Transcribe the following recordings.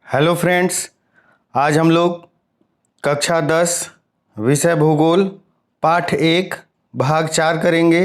Hello friends, आज हम लोग कक्षा 10 विषय भूगोल पाठ 1 भाग 4 करेंगे।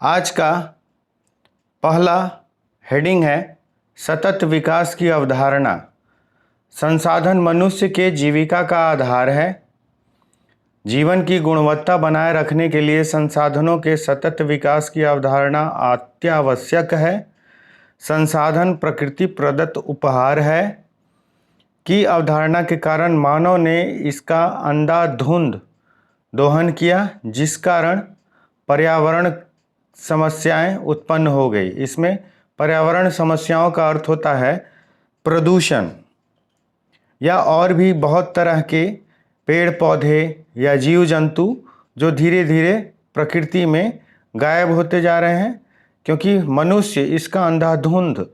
आज का पहला हेडिंग है सतत विकास की अवधारणा। संसाधन मनुष्य के जीविका का आधार है। जीवन की गुणवत्ता बनाए रखने के लिए संसाधनों के सतत विकास की अवधारणा अत्यावश्यक है। संसाधन प्रकृति प्रदत्त उपहार है की अवधारणा के कारण मानव ने इसका अंधाधुंध दोहन किया, जिस कारण पर्यावरण समस्याएं उत्पन्न हो गई। इसमें पर्यावरण समस्याओं का अर्थ होता है प्रदूषण या और भी बहुत तरह के पेड़ पौधे या जीव जंतु जो धीरे धीरे प्रकृति में गायब होते जा रहे हैं, क्योंकि मनुष्य इसका अंधाधुंध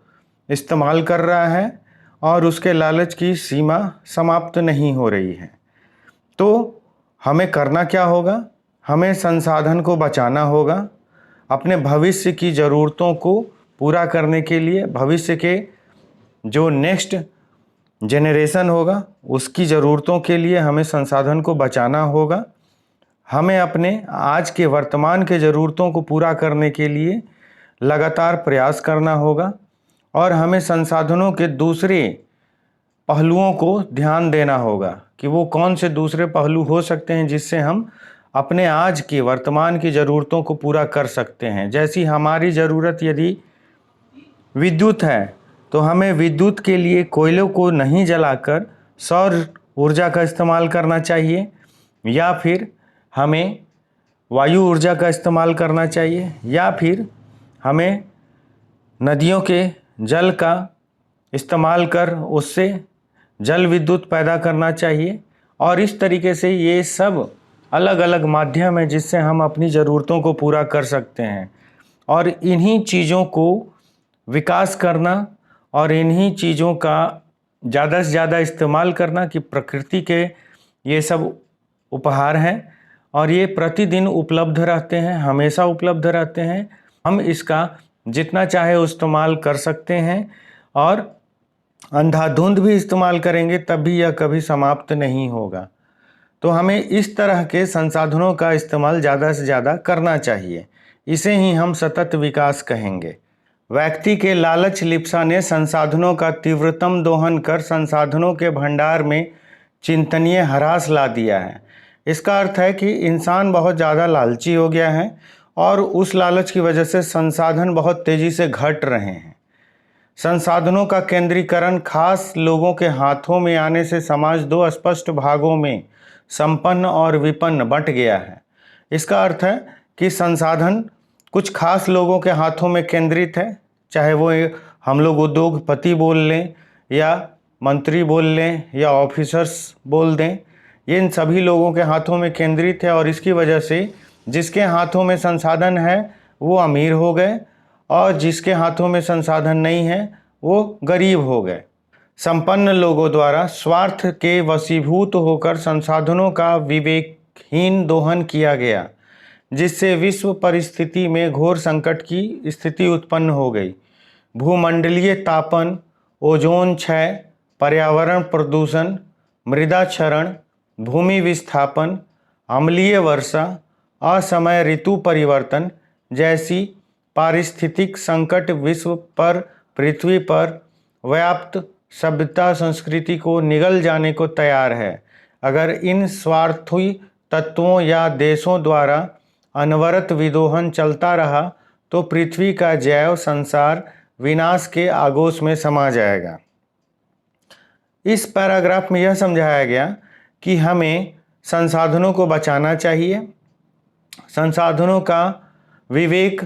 इस्तेमाल कर रहा है और उसके लालच की सीमा समाप्त नहीं हो रही है। तो हमें करना क्या होगा? हमें संसाधन को बचाना होगा। अपने भविष्य की ज़रूरतों को पूरा करने के लिए, भविष्य के जो नेक्स्ट जेनरेशन होगा उसकी ज़रूरतों के लिए हमें संसाधन को बचाना होगा। हमें अपने आज के वर्तमान के ज़रूरतों को पूरा करने के लिए लगातार प्रयास करना होगा और हमें संसाधनों के दूसरे पहलुओं को ध्यान देना होगा कि वो कौन से दूसरे पहलू हो सकते हैं जिससे हम अपने आज के वर्तमान की ज़रूरतों को पूरा कर सकते हैं। जैसी हमारी ज़रूरत यदि विद्युत है तो हमें विद्युत के लिए कोयलों को नहीं जलाकर सौर ऊर्जा का इस्तेमाल करना चाहिए, या फिर हमें वायु ऊर्जा का इस्तेमाल करना चाहिए, या फिर हमें नदियों के जल का इस्तेमाल कर उससे जल विद्युत पैदा करना चाहिए। और इस तरीके से ये सब अलग अलग माध्यम है जिससे हम अपनी ज़रूरतों को पूरा कर सकते हैं। और इन्हीं चीज़ों को विकास करना और इन्हीं चीज़ों का ज़्यादा से ज़्यादा इस्तेमाल करना कि प्रकृति के ये सब उपहार हैं और ये प्रतिदिन उपलब्ध रहते हैं, हमेशा उपलब्ध रहते हैं। हम इसका जितना चाहे इस्तेमाल कर सकते हैं और अंधाधुंध भी इस्तेमाल करेंगे तब भी यह कभी समाप्त नहीं होगा। तो हमें इस तरह के संसाधनों का इस्तेमाल ज़्यादा से ज़्यादा करना चाहिए। इसे ही हम सतत विकास कहेंगे। व्यक्ति के लालच लिप्सा ने संसाधनों का तीव्रतम दोहन कर संसाधनों के भंडार में चिंतनीय ह्रास ला दिया है। इसका अर्थ है कि इंसान बहुत ज़्यादा लालची हो गया है और उस लालच की वजह से संसाधन बहुत तेज़ी से घट रहे हैं। संसाधनों का केंद्रीकरण खास लोगों के हाथों में आने से समाज दो स्पष्ट भागों में संपन्न और विपन्न बंट गया है। इसका अर्थ है कि संसाधन कुछ खास लोगों के हाथों में केंद्रित है, चाहे वो हम लोग उद्योगपति बोल लें या मंत्री बोल लें या ऑफिसर्स बोल दें, ये इन सभी लोगों के हाथों में केंद्रित है। और इसकी वजह से जिसके हाथों में संसाधन है वो अमीर हो गए और जिसके हाथों में संसाधन नहीं है वो गरीब हो गए। संपन्न लोगों द्वारा स्वार्थ के वशीभूत होकर संसाधनों का विवेकहीन दोहन किया गया, जिससे विश्व परिस्थिति में घोर संकट की स्थिति उत्पन्न हो गई। भूमंडलीय तापन, ओजोन क्षय, पर्यावरण प्रदूषण, मृदा क्षरण, भूमि विस्थापन, अम्लीय वर्षा, असमय ऋतु परिवर्तन जैसी पारिस्थितिक संकट विश्व पर, पृथ्वी पर व्याप्त सभ्यता संस्कृति को निगल जाने को तैयार है। अगर इन स्वार्थी तत्वों या देशों द्वारा अनवरत विदोहन चलता रहा तो पृथ्वी का जैव संसार विनाश के आगोश में समा जाएगा। इस पैराग्राफ में यह समझाया गया कि हमें संसाधनों को बचाना चाहिए, संसाधनों का विवेक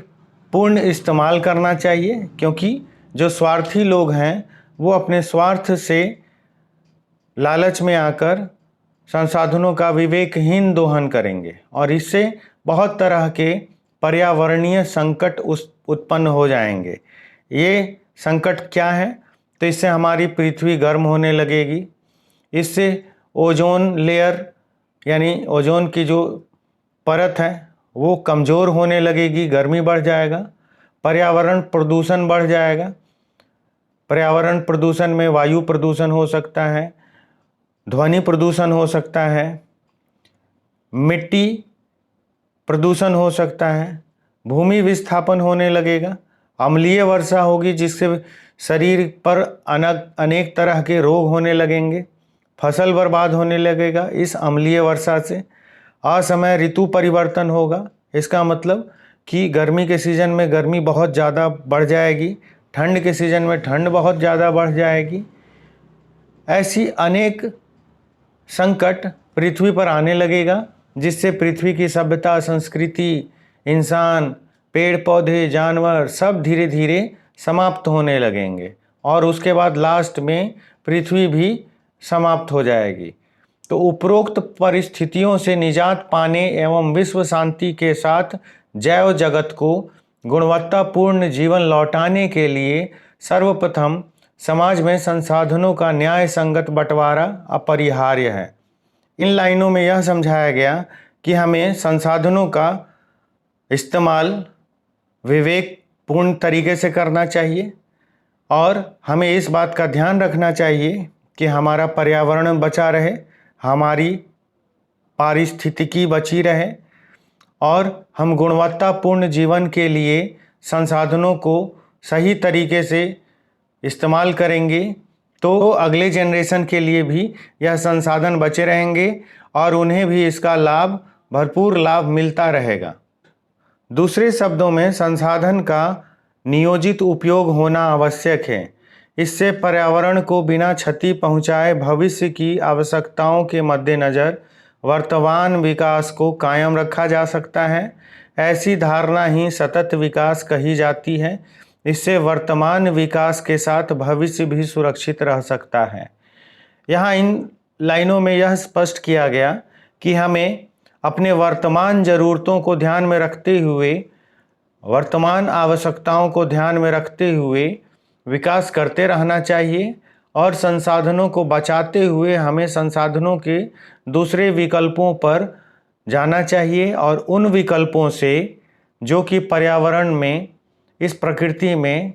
पूर्ण इस्तेमाल करना चाहिए, क्योंकि जो स्वार्थी लोग हैं वो अपने स्वार्थ से लालच में आकर संसाधनों का विवेकहीन दोहन करेंगे और इससे बहुत तरह के पर्यावरणीय संकट उत्पन्न हो जाएंगे। ये संकट क्या है? तो इससे हमारी पृथ्वी गर्म होने लगेगी, इससे ओजोन लेयर यानी ओजोन की जो परत है वो कमज़ोर होने लगेगी, गर्मी बढ़ जाएगा, पर्यावरण प्रदूषण बढ़ जाएगा। पर्यावरण प्रदूषण में वायु प्रदूषण हो सकता है, ध्वनि प्रदूषण हो सकता है, मिट्टी प्रदूषण हो सकता है, भूमि विस्थापन होने लगेगा, अम्लीय वर्षा होगी जिससे शरीर पर अनेक तरह के रोग होने लगेंगे, फसल बर्बाद होने लगेगा इस अम्लीय वर्षा से। असमय ऋतु परिवर्तन होगा, इसका मतलब कि गर्मी के सीज़न में गर्मी बहुत ज़्यादा बढ़ जाएगी, ठंड के सीज़न में ठंड बहुत ज़्यादा बढ़ जाएगी। ऐसी अनेक संकट पृथ्वी पर आने लगेगा जिससे पृथ्वी की सभ्यता, संस्कृति, इंसान, पेड़ पौधे, जानवर सब धीरे धीरे समाप्त होने लगेंगे और उसके बाद लास्ट में पृथ्वी भी समाप्त हो जाएगी। तो उपरोक्त परिस्थितियों से निजात पाने एवं विश्व शांति के साथ जैव जगत को गुणवत्तापूर्ण जीवन लौटाने के लिए सर्वप्रथम समाज में संसाधनों का न्याय संगत बंटवारा अपरिहार्य है। इन लाइनों में यह समझाया गया कि हमें संसाधनों का इस्तेमाल विवेकपूर्ण तरीके से करना चाहिए और हमें इस बात का ध्यान रखना चाहिए कि हमारा पर्यावरण बचा रहे, हमारी पारिस्थितिकी बची रहे और हम गुणवत्तापूर्ण जीवन के लिए संसाधनों को सही तरीके से इस्तेमाल करेंगे तो अगले जनरेशन के लिए भी यह संसाधन बचे रहेंगे और उन्हें भी इसका लाभ, भरपूर लाभ मिलता रहेगा। दूसरे शब्दों में संसाधन का नियोजित उपयोग होना आवश्यक है। इससे पर्यावरण को बिना क्षति पहुंचाए भविष्य की आवश्यकताओं के मद्देनज़र वर्तमान विकास को कायम रखा जा सकता है। ऐसी धारणा ही सतत विकास कही जाती है। इससे वर्तमान विकास के साथ भविष्य भी सुरक्षित रह सकता है। यहाँ इन लाइनों में यह स्पष्ट किया गया कि हमें अपने वर्तमान ज़रूरतों को ध्यान में रखते हुए, वर्तमान आवश्यकताओं को ध्यान में रखते हुए विकास करते रहना चाहिए और संसाधनों को बचाते हुए हमें संसाधनों के दूसरे विकल्पों पर जाना चाहिए और उन विकल्पों से जो कि पर्यावरण में, इस प्रकृति में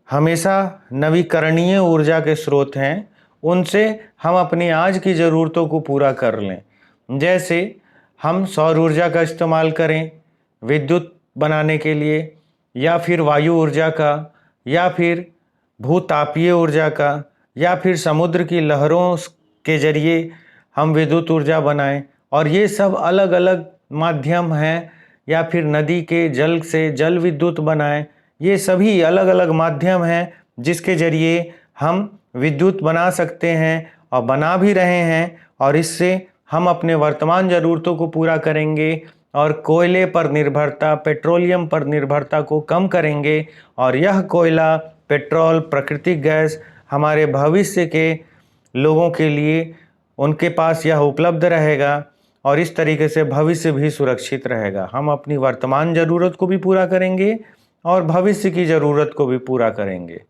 हमेशा नवीकरणीय ऊर्जा के स्रोत हैं, उनसे हम अपनी आज की ज़रूरतों को पूरा कर लें। जैसे हम सौर ऊर्जा का इस्तेमाल करें विद्युत बनाने के लिए, या फिर वायु ऊर्जा का, या फिर भूतापीय ऊर्जा का, या फिर समुद्र की लहरों के जरिए हम विद्युत ऊर्जा बनाएं। और ये सब अलग अलग माध्यम हैं, या फिर नदी के जल से जल विद्युत बनाएं। ये सभी अलग अलग माध्यम हैं जिसके जरिए हम विद्युत बना सकते हैं और बना भी रहे हैं, और इससे हम अपने वर्तमान ज़रूरतों को पूरा करेंगे और कोयले पर निर्भरता, पेट्रोलियम पर निर्भरता को कम करेंगे। और यह कोयला, पेट्रोल, प्राकृतिक गैस हमारे भविष्य के लोगों के लिए उनके पास यह उपलब्ध रहेगा और इस तरीके से भविष्य भी सुरक्षित रहेगा। हम अपनी वर्तमान ज़रूरत को भी पूरा करेंगे और भविष्य की ज़रूरत को भी पूरा करेंगे।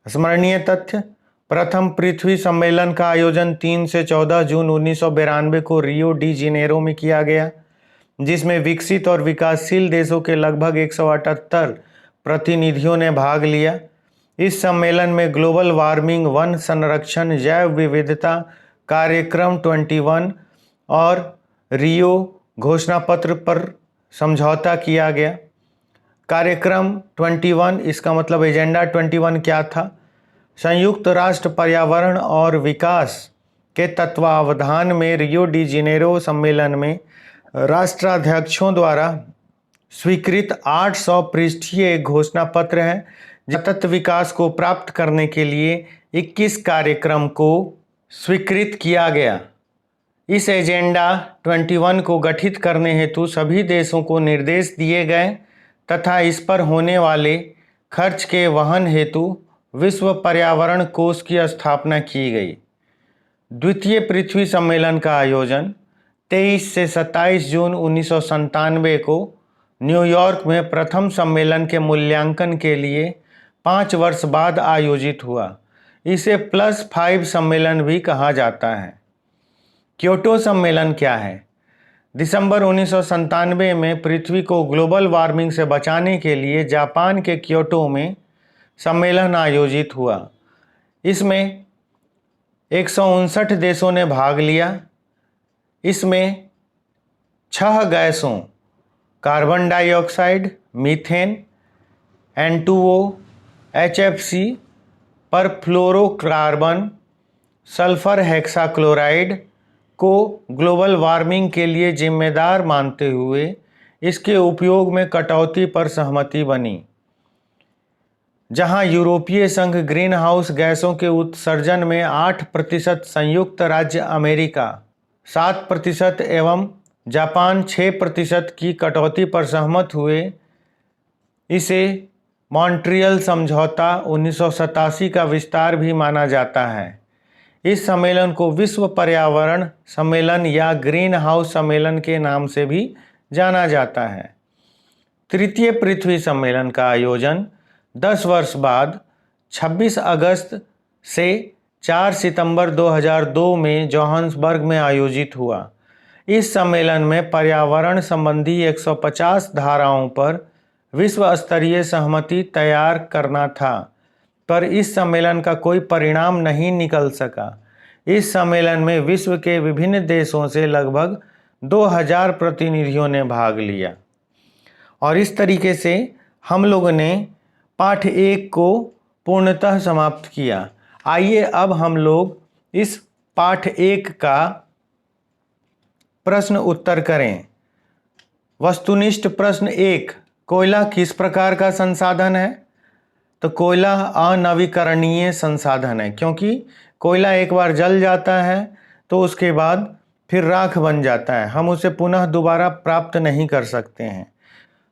स्मरणीय तथ्य: प्रथम पृथ्वी सम्मेलन का आयोजन 3 से 14 जून 1992 को रियो डी जेनेरो में किया गया, जिसमें विकसित और विकासशील देशों के लगभग 178 प्रतिनिधियों ने भाग लिया। इस सम्मेलन में ग्लोबल वार्मिंग, वन संरक्षण, जैव विविधता कार्यक्रम 21 और रियो घोषणा पत्र पर समझौता किया गया। कार्यक्रम 21, इसका मतलब एजेंडा 21 क्या था? संयुक्त राष्ट्र पर्यावरण और विकास के तत्वावधान में रियो डी जेनेरो सम्मेलन में राष्ट्राध्यक्षों द्वारा स्वीकृत 800 पृष्ठीय एक घोषणा पत्र है। सतत विकास को प्राप्त करने के लिए 21 कार्यक्रम को स्वीकृत किया गया। इस एजेंडा 21 को गठित करने हेतु सभी देशों को निर्देश दिए गए तथा इस पर होने वाले खर्च के वहन हेतु विश्व पर्यावरण कोष की स्थापना की गई। द्वितीय पृथ्वी सम्मेलन का आयोजन 23 से 27 जून 1997 को न्यूयॉर्क में प्रथम सम्मेलन के मूल्यांकन के लिए 5 वर्ष बाद आयोजित हुआ। इसे +5 सम्मेलन भी कहा जाता है। क्योटो सम्मेलन क्या है? दिसंबर 1997 में पृथ्वी को ग्लोबल वार्मिंग से बचाने के लिए जापान के क्योटो में सम्मेलन आयोजित हुआ। इसमें 159 देशों ने भाग लिया। इसमें 6 गैसों carbon dioxide, methane, N2O, HFC, perfluorocarbon, sulphur hexachloride को ग्लोबल वार्मिंग के लिए जिम्मेदार मानते हुए इसके उपयोग में कटौती पर सहमति बनी। जहां यूरोपीय संघ ग्रीन हाउस गैसों के उत्सर्जन में 8%, संयुक्त राज्य अमेरिका 7% एवं जापान 6% की कटौती पर सहमत हुए, इसे मॉन्ट्रियल समझौता 1987 का विस्तार भी माना जाता है। इस सम्मेलन को विश्व पर्यावरण सम्मेलन या ग्रीन हाउस सम्मेलन के नाम से भी जाना जाता है। तृतीय पृथ्वी सम्मेलन का आयोजन 10 वर्ष बाद 26 अगस्त से 4 सितंबर 2002 में जोहान्सबर्ग में आयोजित हुआ। इस सम्मेलन में पर्यावरण संबंधी 150 धाराओं पर विश्व स्तरीय सहमति तैयार करना था, पर इस सम्मेलन का कोई परिणाम नहीं निकल सका। इस सम्मेलन में विश्व के विभिन्न देशों से लगभग 2000 प्रतिनिधियों ने भाग लिया। और इस तरीके से हम लोगों ने पाठ 1 को पूर्णतः समाप्त किया। आइए अब हम लोग इस पाठ 1 का प्रश्न उत्तर करें। वस्तुनिष्ठ प्रश्न 1, कोयला किस प्रकार का संसाधन है? तो कोयला अनवीकरणीय संसाधन है, क्योंकि कोयला एक बार जल जाता है तो उसके बाद फिर राख बन जाता है, हम उसे पुनः दोबारा प्राप्त नहीं कर सकते हैं।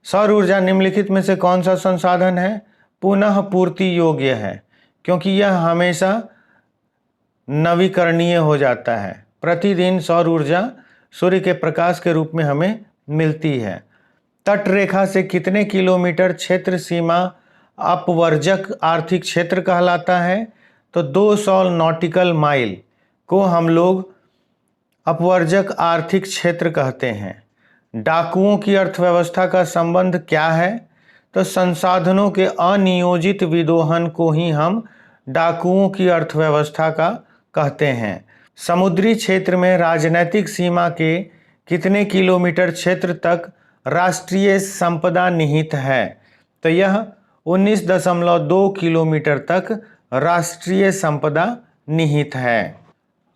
सौर ऊर्जा निम्नलिखित में से कौन सा संसाधन है? पुनः पूर्ति योग्य है, क्योंकि यह हमेशा नवीकरणीय हो जाता है। प्रतिदिन सौर ऊर्जा सूर्य के प्रकाश के रूप में हमें मिलती है। तट रेखा से कितने किलोमीटर क्षेत्र सीमा अपवर्जक आर्थिक क्षेत्र कहलाता है? तो 200 नॉटिकल माइल को हम लोग अपवर्जक आर्थिक क्षेत्र कहते हैं। डाकुओं की अर्थव्यवस्था का संबंध क्या है? तो संसाधनों के अनियोजित विदोहन को ही हम डाकुओं की अर्थव्यवस्था का कहते हैं। समुद्री क्षेत्र में राजनैतिक सीमा के कितने किलोमीटर क्षेत्र तक राष्ट्रीय संपदा निहित है? तो यह 19.2 किलोमीटर तक राष्ट्रीय संपदा निहित है।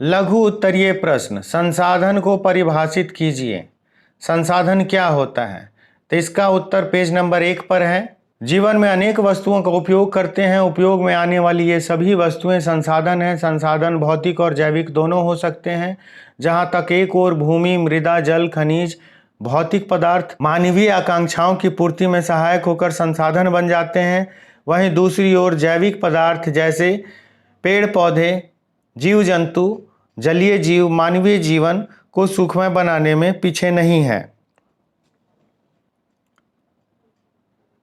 लघु उत्तरीय प्रश्न, संसाधन को परिभाषित कीजिए। संसाधन क्या होता है? तो इसका उत्तर पेज नंबर 1 पर है। जीवन में अनेक वस्तुओं का उपयोग करते हैं। उपयोग में आने वाली ये सभी वस्तुएं संसाधन हैं। संसाधन भौतिक और जैविक दोनों हो सकते हैं। जहां तक एक ओर भूमि, मृदा, जल, खनिज, भौतिक पदार्थ मानवीय आकांक्षाओं की पूर्ति में सहायक होकर संसाधन बन जाते हैं, वहीं दूसरी ओर जैविक पदार्थ जैसे पेड़ पौधे, जीव जंतु, जलीय जीव मानवीय जीवन को सुखमय बनाने में पीछे नहीं है।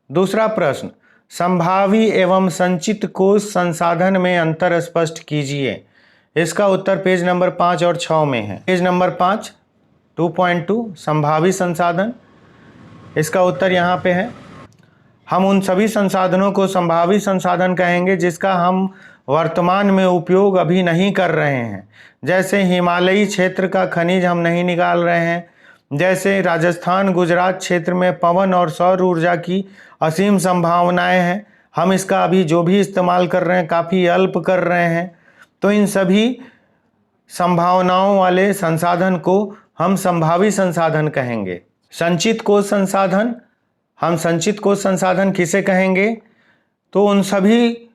दूसरा प्रश्न, संभावी एवं संचित कोष संसाधन में अंतर स्पष्ट कीजिए। इसका उत्तर पेज नंबर 5 और 6 में है। पेज नंबर 5 2.2 संभावी संसाधन, इसका उत्तर यहाँ पे है। हम उन सभी संसाधनों को संभावी संसाधन कहेंगे जिसका हम वर्तमान में उपयोग अभी नहीं कर रहे हैं। जैसे हिमालयी क्षेत्र का खनिज हम नहीं निकाल रहे हैं, जैसे राजस्थान गुजरात क्षेत्र में पवन और सौर ऊर्जा की असीम संभावनाएं हैं, हम इसका अभी जो भी इस्तेमाल कर रहे हैं काफ़ी अल्प कर रहे हैं। तो इन सभी संभावनाओं वाले संसाधन को हम संभावी संसाधन कहेंगे। संचित कोष संसाधन, हम संचित कोष संसाधन किसे कहेंगे? तो उन सभी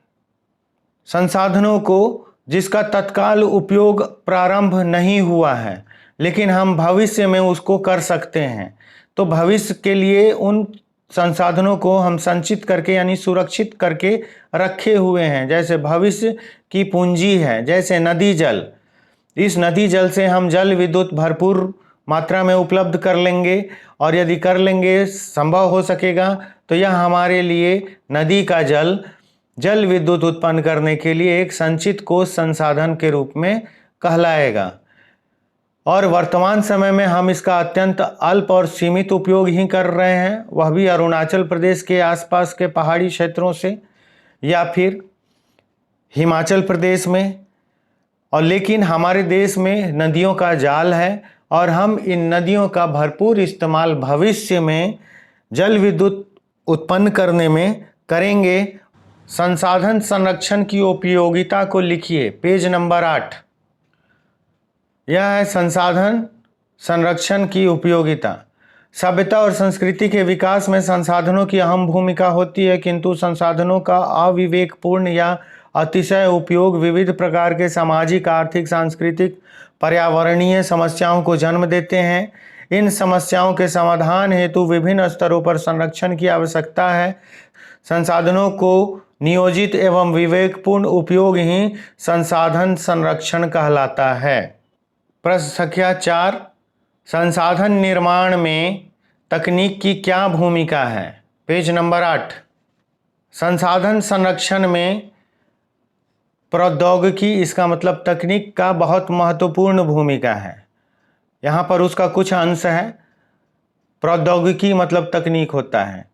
संसाधनों को जिसका तत्काल उपयोग प्रारंभ नहीं हुआ है लेकिन हम भविष्य में उसको कर सकते हैं। तो भविष्य के लिए उन संसाधनों को हम संचित करके यानी सुरक्षित करके रखे हुए हैं। जैसे भविष्य की पूंजी है, जैसे नदी जल। इस नदी जल से हम जल विद्युत भरपूर मात्रा में उपलब्ध कर लेंगे, और यदि कर लेंगे, संभव हो सकेगा, तो यह हमारे लिए नदी का जल विद्युत उत्पन्न करने के लिए एक संचित कोष संसाधन के रूप में कहलाएगा। और वर्तमान समय में हम इसका अत्यंत अल्प और सीमित उपयोग ही कर रहे हैं, वह भी अरुणाचल प्रदेश के आसपास के पहाड़ी क्षेत्रों से। या फिर हिमाचल प्रदेश में। और लेकिन हमारे देश में नदियों का जाल है और हम इन नदियों का भरपूर इस्तेमाल भविष्य में जल विद्युत उत्पन्न करने में करेंगे। संसाधन संरक्षण की उपयोगिता को लिखिए, पेज नंबर 8। यह है संसाधन संरक्षण की उपयोगिता। सभ्यता और संस्कृति के विकास में संसाधनों की अहम भूमिका होती है, किंतु संसाधनों का अविवेकपूर्ण या अतिशय उपयोग विविध प्रकार के सामाजिक, आर्थिक, सांस्कृतिक, पर्यावरणीय समस्याओं को जन्म देते हैं। इन समस्याओं के समाधान हेतु विभिन्न स्तरों पर संरक्षण की आवश्यकता है। संसाधनों को नियोजित एवं विवेकपूर्ण उपयोग ही संसाधन संरक्षण कहलाता है। प्रश्न संख्या 4, संसाधन निर्माण में तकनीक की क्या भूमिका है? Page number 8। संसाधन संरक्षण में प्रौद्योगिकी, इसका मतलब तकनीक का बहुत महत्वपूर्ण भूमिका है। यहाँ पर उसका कुछ अंश है। प्रौद्योगिकी मतलब तकनीक होता है।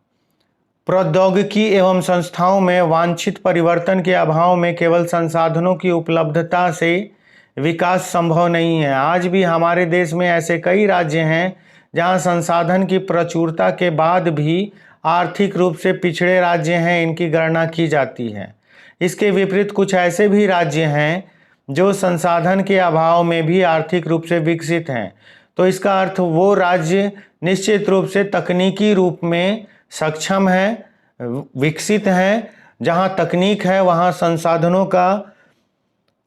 प्रौद्योगिकी एवं संस्थाओं में वांछित परिवर्तन के अभाव में केवल संसाधनों की उपलब्धता से विकास संभव नहीं है। आज भी हमारे देश में ऐसे कई राज्य हैं जहां संसाधन की प्रचुरता के बाद भी आर्थिक रूप से पिछड़े राज्य हैं, इनकी गणना की जाती है। इसके विपरीत कुछ ऐसे भी राज्य हैं जो संसाधन के अभाव में भी आर्थिक रूप से विकसित हैं। तो इसका अर्थ वो राज्य निश्चित रूप से तकनीकी रूप में सक्षम है, विकसित हैं। जहां तकनीक है वहां संसाधनों का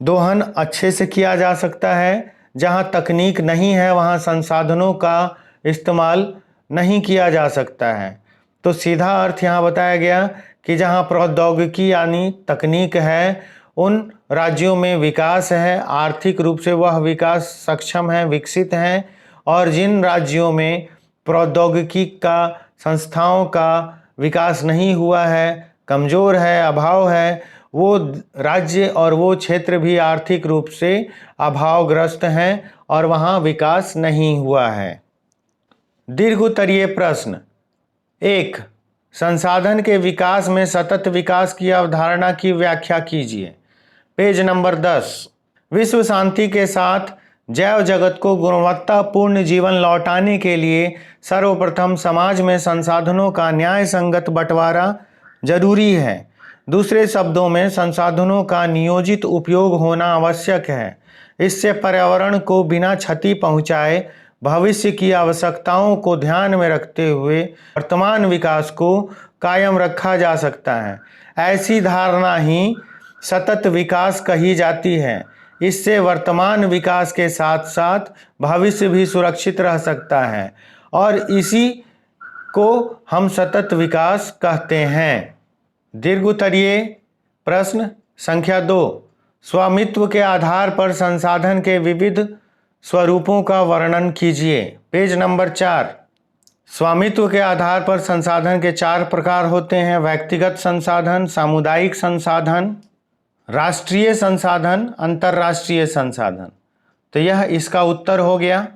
दोहन अच्छे से किया जा सकता है। जहां तकनीक नहीं है वहां संसाधनों का इस्तेमाल नहीं किया जा सकता है। तो सीधा अर्थ यहाँ बताया गया कि जहां प्रौद्योगिकी यानी तकनीक है उन राज्यों में विकास है, आर्थिक रूप से वह विकास सक्षम है, विकसित हैं। और जिन राज्यों में प्रौद्योगिकी का, संस्थाओं का विकास नहीं हुआ है, कमज़ोर है, अभाव है, वो राज्य और वो क्षेत्र भी आर्थिक रूप से अभावग्रस्त हैं और वहाँ विकास नहीं हुआ है। दीर्घ उत्तरीय प्रश्न 1, संसाधन के विकास में सतत विकास की अवधारणा की व्याख्या कीजिए। Page number 10। विश्व शांति के साथ जैव जगत को गुणवत्तापूर्ण जीवन लौटाने के लिए सर्वप्रथम समाज में संसाधनों का न्याय संगत बंटवारा जरूरी है। दूसरे शब्दों में संसाधनों का नियोजित उपयोग होना आवश्यक है। इससे पर्यावरण को बिना क्षति पहुंचाए भविष्य की आवश्यकताओं को ध्यान में रखते हुए वर्तमान विकास को कायम रखा जा सकता है। ऐसी धारणा ही सतत विकास कही जाती है। इससे वर्तमान विकास के साथ साथ भविष्य भी सुरक्षित रह सकता है और इसी को हम सतत विकास कहते हैं। दीर्घ उत्तरीय प्रश्न संख्या 2, स्वामित्व के आधार पर संसाधन के विविध स्वरूपों का वर्णन कीजिए। Page number 4। स्वामित्व के आधार पर संसाधन के 4 प्रकार होते हैं: व्यक्तिगत संसाधन, सामुदायिक संसाधन, राष्ट्रीय संसाधन, अंतर्राष्ट्रीय संसाधन। तो यह इसका उत्तर हो गया।